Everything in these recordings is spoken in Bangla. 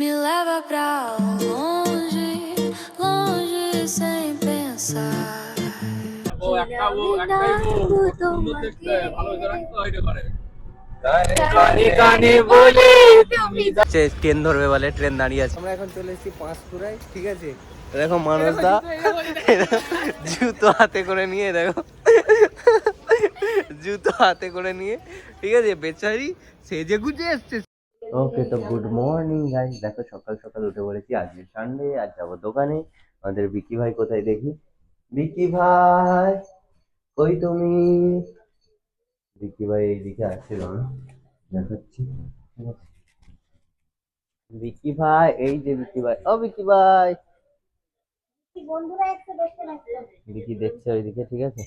Me leva pra longe, longe sem pensar. Train ধরবে বলে, ট্রেন দাঁড়িয়ে আছে। আমরা এখন চলে এসেছি পাঁশকুড়ায়, ঠিক আছে। দেখো মানুষদা জুতো হাতে করে নিয়ে, দেখো জুতো হাতে করে নিয়ে, ঠিক আছে, বেচারি সেজে গুজে এসছে। ওকে, তো গুড মর্নিং গাইস। দেখো সকাল সকাল উঠে পড়েছি, আজকে সানডে, আজ যাবো দোকানে। আমাদের বিকি ভাই কোথায় দেখি? বিকি ভাই কই তুমি? বিকি ভাই এইদিকে আসছিল না, দেখাচ্ছি। বিকি ভাই, এই যে বিকি ভাই, ও বিকি ভাই। বিকি দেখছে ওইদিকে, ঠিক আছে।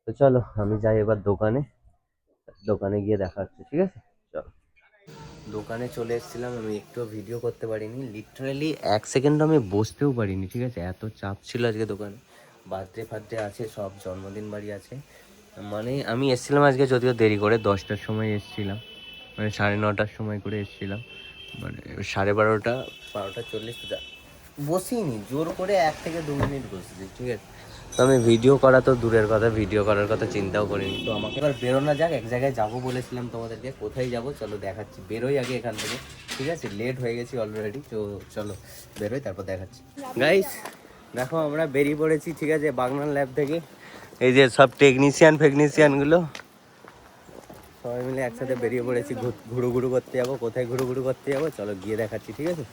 তো চলো আমি যাই এবার দোকানে, দোকানে গিয়ে দেখা হচ্ছে, ঠিক আছে। চলো, দোকানে চলে এসেছিলাম। আমি একটু ভিডিও করতে পারিনি, লিটারালি 1 সেকেন্ড আমি বসতেও পারিনি, ঠিক আছে। এত চাপ ছিল আজকে দোকানে। বার্থডে ফার্থডে আছে, সব জন্মদিন বাড়ি আছে। মানে আমি এসেছিলাম আজকে যদিও দেরি করে, 10টার সময় এসেছিলাম, মানে 9:30টার সময় করে এসেছিলাম। মানে 12:30, 12:40 বসিনি, জোর করে 1 থেকে 2 মিনিট বসেছি, ঠিক আছে। তো আমি ভিডিও করা তো দূরের কথা, ভিডিও করার কথা চিন্তাও করিনি। তো আমাকে এবার বেরোনো যাক, এক জায়গায় যাবো বলেছিলাম তোমাদেরকে। কোথায় যাবো চলো দেখাচ্ছি, বেরোই আগে এখান থেকে, ঠিক আছে। লেট হয়ে গেছি অলরেডি, তো চলো বেরোই, তারপর দেখাচ্ছি। গাইস দেখো আমরা বেরিয়ে পড়েছি, ঠিক আছে, বাগনান ল্যাব থেকে। এই যে সব ফেগনিসিয়ানগুলো সবাই মিলে একসাথে বেরিয়ে পড়েছি, ঘুরু ঘুরু করতে যাবো। কোথায় ঘুরু ঘুরু করতে যাবো চলো গিয়ে দেখাচ্ছি, ঠিক আছে।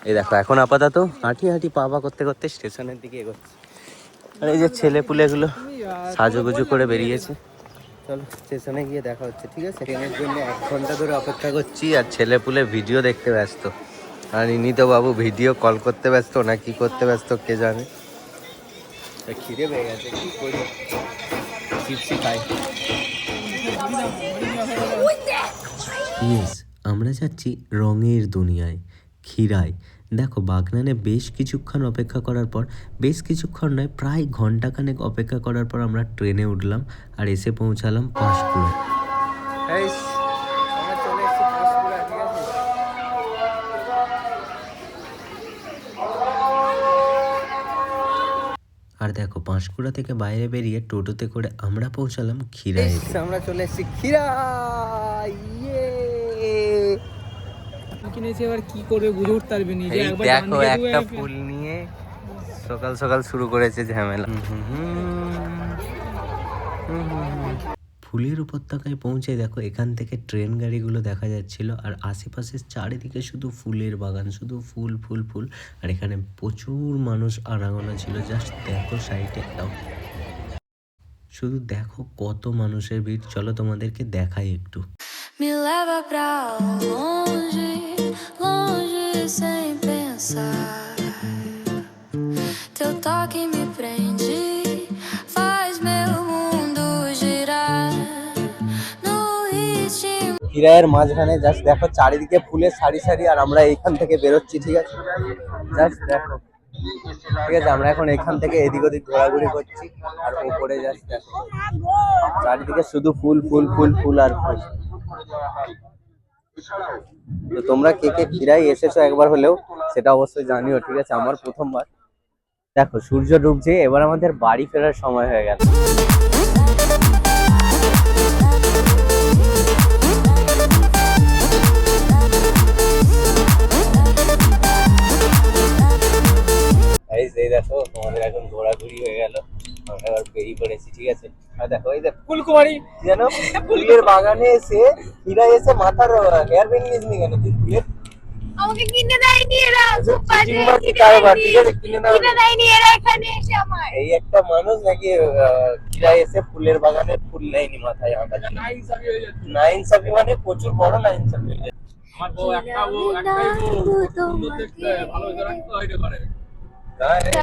এই দেখো এখন আপাতত হাঁটি হাঁটি পা করতে করতে স্টেশনের দিকে এগোচ্ছি। আর এই যে ছেলে পুলেগুলো সাজুগুজু করে বেরিয়েছে। চলো স্টেশনে গিয়ে দেখা হচ্ছে, ঠিক আছে। ট্রেনের জন্য 1 ঘন্টা ধরে অপেক্ষা করছি, আর ছেলে পুলে ভিডিও দেখতে ব্যস্ত। আর ইনি তো বাবু ভিডিও কল করতে ব্যস্ত না কি করতে ব্যস্ত কে জানে। খিদে পেয়ে গেছে, কি করি, চিপসি খাই। ইয়েস, আমরা যাচ্ছি রঙের দুনিয়ায়, ক্ষীরায়। দেখো বাগনানে বেশ কিছুক্ষণ অপেক্ষা করার পর, বেশ কিছুক্ষণ নয় প্রায় ঘন্টাখানেক অপেক্ষা করার পর আমরা ট্রেনে উঠলাম আর এসে পৌঁছালাম পাঁশকুড়ায়। আর দেখো পাঁশকুড়া থেকে বাইরে বেরিয়ে টোটোতে করে আমরা পৌঁছালাম ক্ষীরায়। আমরা চলে এসেছি ক্ষীরায়। কিনেছি, এবার কি করবে বুঝে উঠতে পারবে না। এই দেখো একটা ফুল নিয়ে সকাল সকাল শুরু করেছে ঝামেলা। ফুলের উপত্যকায় পৌঁছে দেখো এখান থেকে ট্রেন গাড়িগুলো দেখা যাচ্ছিল, আর আশেপাশে চারিদিকে শুধু ফুলের বাগান, শুধু ফুল ফুল ফুল। আর এখানে প্রচুর মানুষ আনাগোনা ছিল, জাস্ট দেখো সাইডে, শুধু দেখো কত মানুষের ভিড়। চলো তোমাদেরকে দেখাই একটু। Me leva pra longe, longe sem pensar. Teu toque me prende, faz meu mundo girar. No ritmo. ক্ষীরায়ের মাঝখানে জাস্ট দেখো চারিদিকে ফুলের সারি সারি, আর আমরা এইখান থেকে বেরোচ্ছি, ঠিক আছে। জাস্ট দেখো, ঠিক আছে, আমরা এখন এখান থেকে এদিক ওদিক ঘোরাঘুরি করছি। আর উপরে জাস্ট দেখো চারিদিকে শুধু ফুল ফুল ফুল ফুল আর ফুল। তো তোমরা কে কে ক্ষীরায় এসেছো একবার হলেও সেটা অবশ্যই জানিও, ঠিক আছে। আমার প্রথমবার। দেখো সূর্য ডুবছে, এবার আমাদের বাড়ি ফেরার সময় হয়ে গেল। এই দেখো তোমাদের এখন ঘোরাঘুরি হয়ে গেল, আমরা এবার বেরিয়ে পড়েছি, ঠিক আছে। আর দেখো এই যে ফুলকুমারী যেন ফুলের বাগানে এসে ক্ষীরায় এসে মাথার হেয়ার ব্যান্ড নিয়ে কেন তুই ফুলের? আমাকে কিনে দেয়নি এরা, খুব বাজে কিনে দেয়নি এরা এখানে এসে আমার। এই একটা মানুষ নাকি ক্ষীরায় এসে ফুলের বাগানে ফুল নেয়নি মাথায় আঁকা, নাইনসাফি মানে প্রচুর বড় নাইনসাফি হয়ে যায়। আমার বউ একটা বউ একটাই বউ, সুন্দর দেখতে, ভালো রাখতে হয় করে।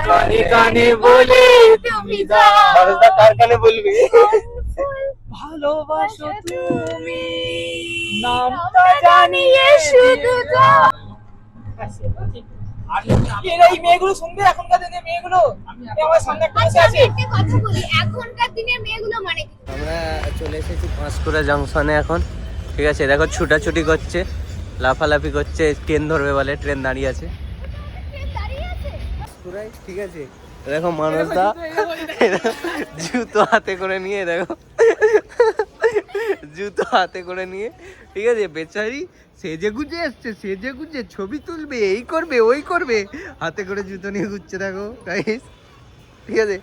কানে কানে বলে তুমি দাও, কার কানে বলবি? ভালোবাসো তুমি নামটা জানিয়ে শুধু দাও। এই মেয়েগুলো শুনবে, এখনকার দিনের মেয়েগুলো। আমার সামনে একটা বসে আছে। একটা কথা বলি, এখনকার দিনের মেয়েগুলো মানে কি? আমরা চলে এসেছি পাঁশকুড়া জংশনে এখন, ঠিক আছে। দেখো ছুটাছুটি করছে, লাফালাফি করছে, ট্রেন ধরবে বলে, ট্রেন দাঁড়িয়ে আছে দাঁড়িয়ে আছে পুরাই ঠিক আছে। দেখো মানুষদা জুতো হাতে করে নিয়ে, দেখো জুতো হাতে করে নিয়ে, ঠিক আছে, বেচারি সেজে গুজে এসছে, সেজে গুজে ছবি তুলবে, এই করবে ওই করবে, হাতে করে জুতো নিয়ে ঘুরছে, দেখো গাইস, ঠিক আছে।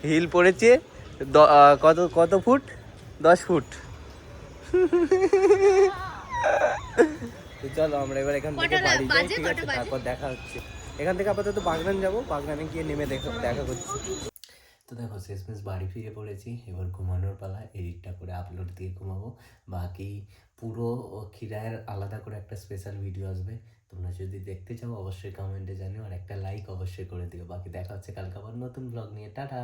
হিল পড়েছে কত কত ফুট, 10 ফুট। তো চলো আমরা এবার এখান থেকে বাড়ি যাই, ঠিক আছে, তারপর দেখা হচ্ছে। এখান থেকে আপাতত বাগনান যাবো, বাগনানে গিয়ে নেমে দেখা করছি। তো দেখো শেষমেশ বাড়ি ফিরে পড়েছি, এবার ঘুমানোর পালা, এডিটটা করে আপলোড দিয়ে ঘুমাবো। বাকি পুরো খিরায়ের আলাদা করে একটা স্পেশাল ভিডিও আসবে, তোমরা যদি দেখতে চাও অবশ্যই কমেন্টে জানিও, আর একটা লাইক অবশ্যই করে দিও। বাকি দেখা হচ্ছে কালকে আবার নতুন ব্লগ নিয়ে, টাটা।